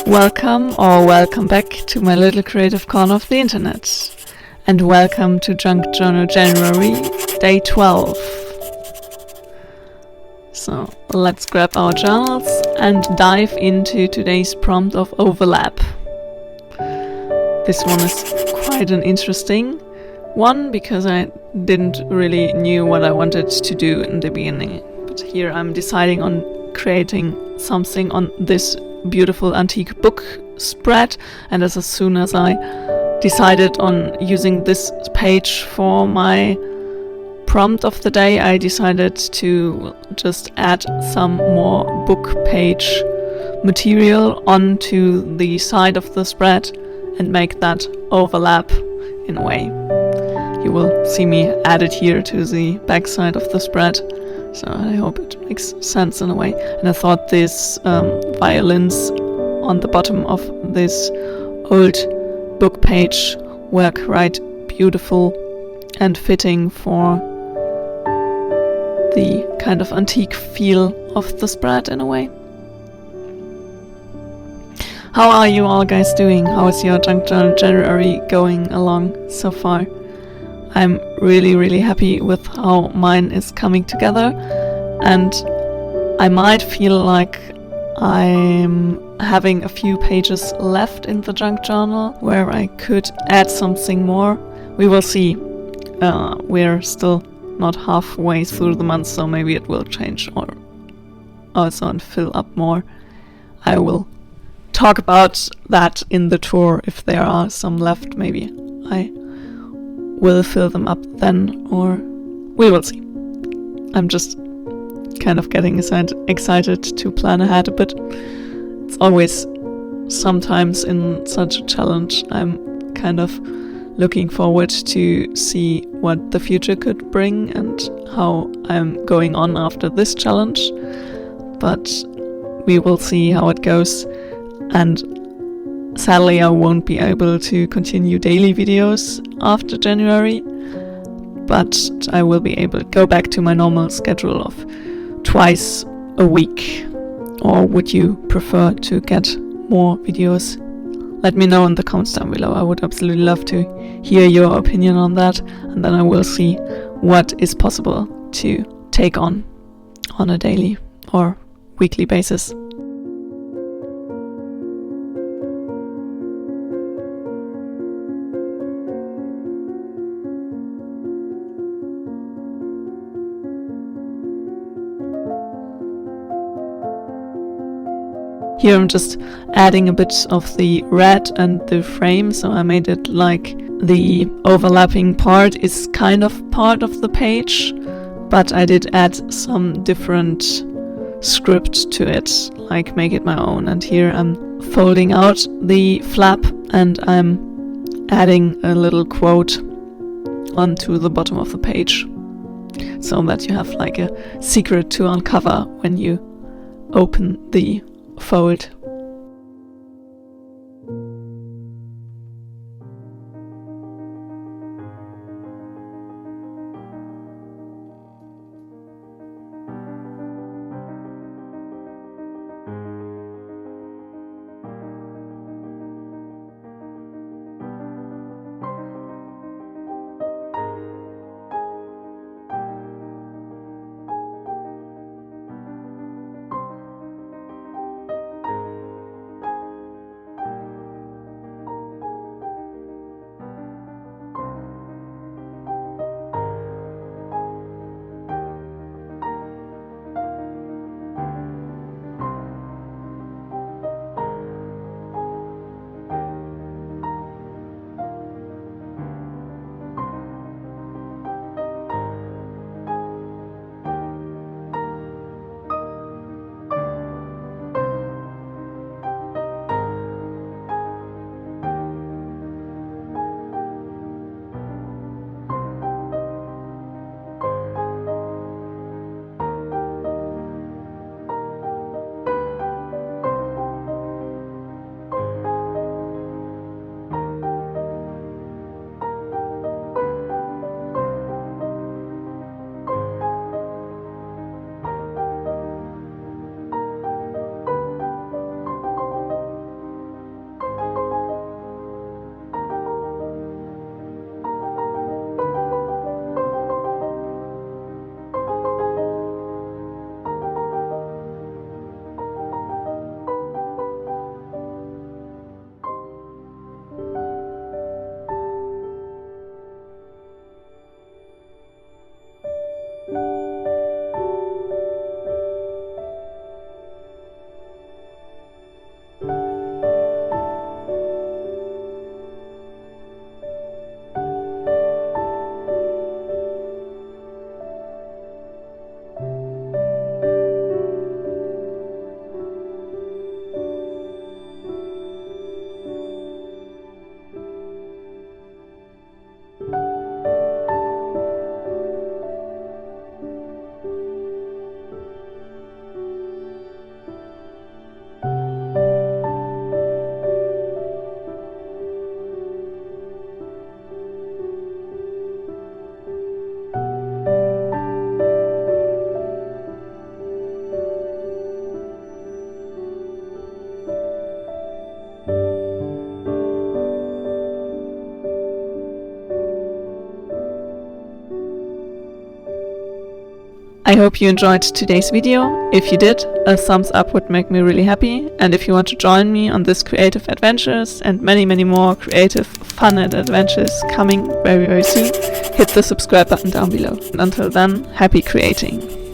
Welcome back to my little creative corner of the internet. And welcome to Junk Journal January, day 12. So let's grab our journals and dive into today's prompt of overlap. This one is quite an interesting one because I didn't really knew what I wanted to do in the beginning. But here I'm deciding on creating something on this beautiful antique book spread, and as soon as I decided on using this page for my prompt of the day, I decided to just add some more book page material onto the side of the spread and make that overlap in a way. You will see me add it here to the back side of the spread, so I hope it makes sense in a way. And I thought these violins on the bottom of this old book page were quite beautiful and fitting for the kind of antique feel of the spread in a way. How are you all guys doing? How is your Junk Journal January going along so far? I'm really happy with how mine is coming together, and I might feel like I'm having a few pages left in the junk journal where I could add something more. We will see. We're still not halfway through the month, so maybe it will change or also and fill up more. I will talk about that in the tour. If there are some left, maybe I will fill them up then, or we will see. I'm just kind of getting excited to plan ahead a bit. It's always sometimes in such a challenge I'm kind of looking forward to see what the future could bring and how I'm going on after this challenge, but we will see how it goes. And sadly I won't be able to continue daily videos after January, but I will be able to go back to my normal schedule of twice a week. Or would you prefer to get more videos? Let me know in the comments down below. I would absolutely love to hear your opinion on that, and then I will see what is possible to take on a daily or weekly basis. Here I'm just adding a bit of the red and the frame, so I made it like the overlapping part is kind of part of the page, but I did add some different script to it, like make it my own. And here I'm folding out the flap and I'm adding a little quote onto the bottom of the page, so that you have like a secret to uncover when you open the fold. I hope you enjoyed today's video. If you did, a thumbs up would make me really happy. And if you want to join me on this creative adventures and many more creative fun and adventures coming very soon, hit the subscribe button down below. And until then, happy creating!